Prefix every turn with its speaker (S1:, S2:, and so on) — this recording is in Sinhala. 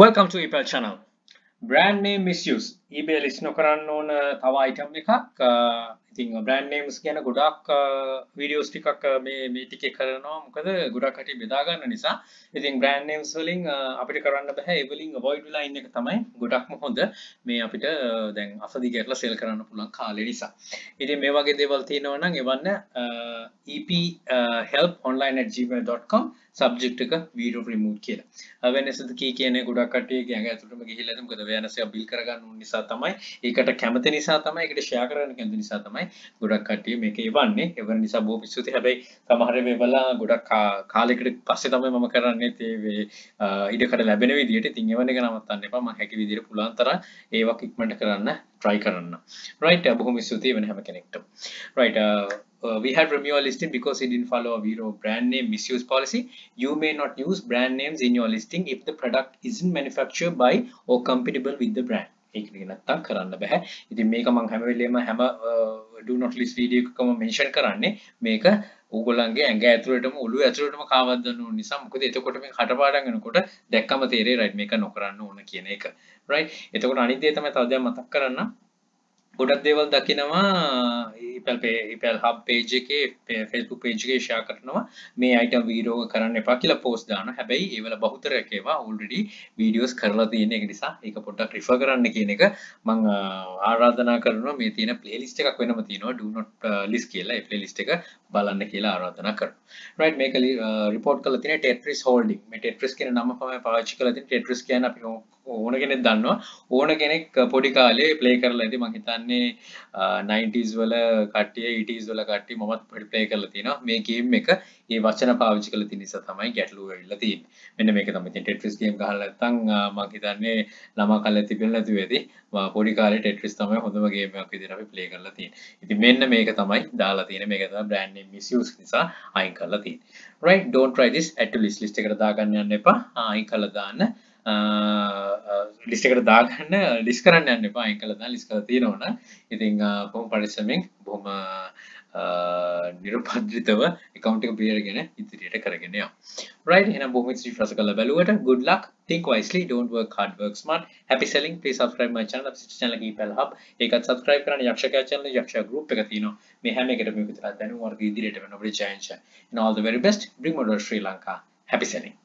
S1: Welcome to ePal channel. Brand name misuse. eBay list නොකරන්න ඕන තව item එකක්. ඉතින් brand names ගැන ගොඩක් videos ටිකක් මේ ටිකේ කරනවා. මොකද ගොඩක් කටි බෙදා ගන්න නිසා. ඉතින් brand names වලින් අපිට කරන්න බෑ. ඒ වලින් avoid වෙලා ඉන්න එක තමයි ගොඩක්ම හොඳ. මේ අපිට දැන් අසදි ගැටලා sell කරන්න පුළුවන් කාලේ නිසා. ඉතින් මේ වගේ දේවල් තියෙනවා නම් එවන්න ephelponline@gmail.com subject එක video remove කියලා. awareness the key කියන්නේ ගොඩක් කට්ටියගේ ඇඟ ඇතුළටම ගිහිල්ලා ඇති. මොකද awareness එක build කරගන්න ඕන නිසා තමයි. ඒකට කැමති නිසා තමයි. ඒකට share කරන්න කැමති නිසා තමයි ගොඩක් කට්ටිය මේක එවන්නේ. එවන නිසා බොහොම ස්තුතියි. හැබැයි සමහර වෙලාවල ගොඩක් කාලයකට පස්සේ තමයි මම කරන්නේ ඒ ඉඩකඩ ලැබෙන විදිහට. ඉතින් එවන එක නවත්තන්න එපා. මම හැකි විදිහට පුළුවන් තරම් ඒවක් ඉක්මනට කරන්න try කරන්න. right බොහොම ස්තුතියි වෙන හැම කෙනෙක්ටම. right we had remove your listing because it didn't follow a Vero brand name misuse policy. You may not use brand names in your listing if the product isn't manufactured by or compatible with the brand. ඒක නැත්තම් කරන්න බෑ. ඉතින් මේක මම හැම වෙලේම හැම do not list video එකකම mention කරන්නේ මේක ඕගොල්ලන්ගේ ඇඟ ඇතුළටම ඔළුව ඇතුළටම කාවද්දන්න ඕන නිසා. මොකද එතකොට මේ කටපාඩම් වෙනකොට දැක්කම තේරෙයි right මේක නොකරන්න ඕන කියන එක. right එතකොට අනිත් දේ තමයි තව දෙයක් මතක් කරන්න. ගොඩක් දේවල් දකිනවා ePal hub page එකේ Facebook page එකේ share කරනවා මේ item video කරන්න එපා කියලා post දානවා. හැබැයි ඒවල බහුතරයක් ඒවා already videos කරලා තියෙන එක නිසා ඒක පොඩ්ඩක් refer කරන්න කියන එක මම ආරාධනා කරනවා. මේ තියෙන playlist එකක් වෙනම තියෙනවා do not list කියලා. ඒ playlist එක බලන්න කියලා ආරාධනා කරනවා. right මේක report කරලා තියෙන Tetris holding. මේ Tetris කියන නම තමයි පාවිච්චි කරලා තියෙන. Tetris කියන්නේ අපි ඕන කෙනෙක් දන්නවා. ඕන කෙනෙක් පොඩි කාලේ play කරලා ඉතින් මම හිතන්නේ 90s වල කට්ටිය 80s වල කට්ටිය මමත් play කරලා තියෙනවා. මේ game එක මේ වචන පාවිච්චි කරලා තියෙන නිසා තමයි ගැටලුව වෙවිලා තියෙන්නේ. මෙන්න මේක තමයි. ඉතින් Tetris game ගහලා නැත්නම් මම හිතන්නේ ළමා කාලේ තිබෙන්නේ නැතුව ඇති. පොඩි කාලේ Tetris තමයි හොඳම game එකක් විදිහට අපි play කරලා තියෙන්නේ. ඉතින් මෙන්න මේක තමයි දාලා තියෙන්නේ. මේක තමයි brand name misuse නිසා අයින් කරලා තියෙන්නේ. right don't try this add to list එකට දාගන්න යන්න එපා. අයින් කරලා දාන්න. ලිස්ට් එකට දාගන්න ලිස්ට් කරන්න යන්න එපා. අයින් කළා දාන්න ලිස්ට් කරලා තියෙනවනම් ඉතින් බොහොම පරිස්සමෙන් බොහොම නිර්පද්‍රිතව account එක බේරගෙන ඉදිරියට කරගෙන යන්න. right එහෙනම් බොහොම ස්ට්‍රීට් කරලා බැලුවට good luck. think wisely, don't work hard, work smart. Happy selling. Please subscribe my channel. අපේ channel එක ePal hub. ඒකත් subscribe කරන්න. යක්ෂකයා channel යක්ෂයා group එක තියෙනවා. මේ හැම එකටම මේක විතරක් දැනුම් වර්ග ඉදිරියට වෙන අපේ channel. And all the very best. Bring more to Sri Lanka. Happy selling.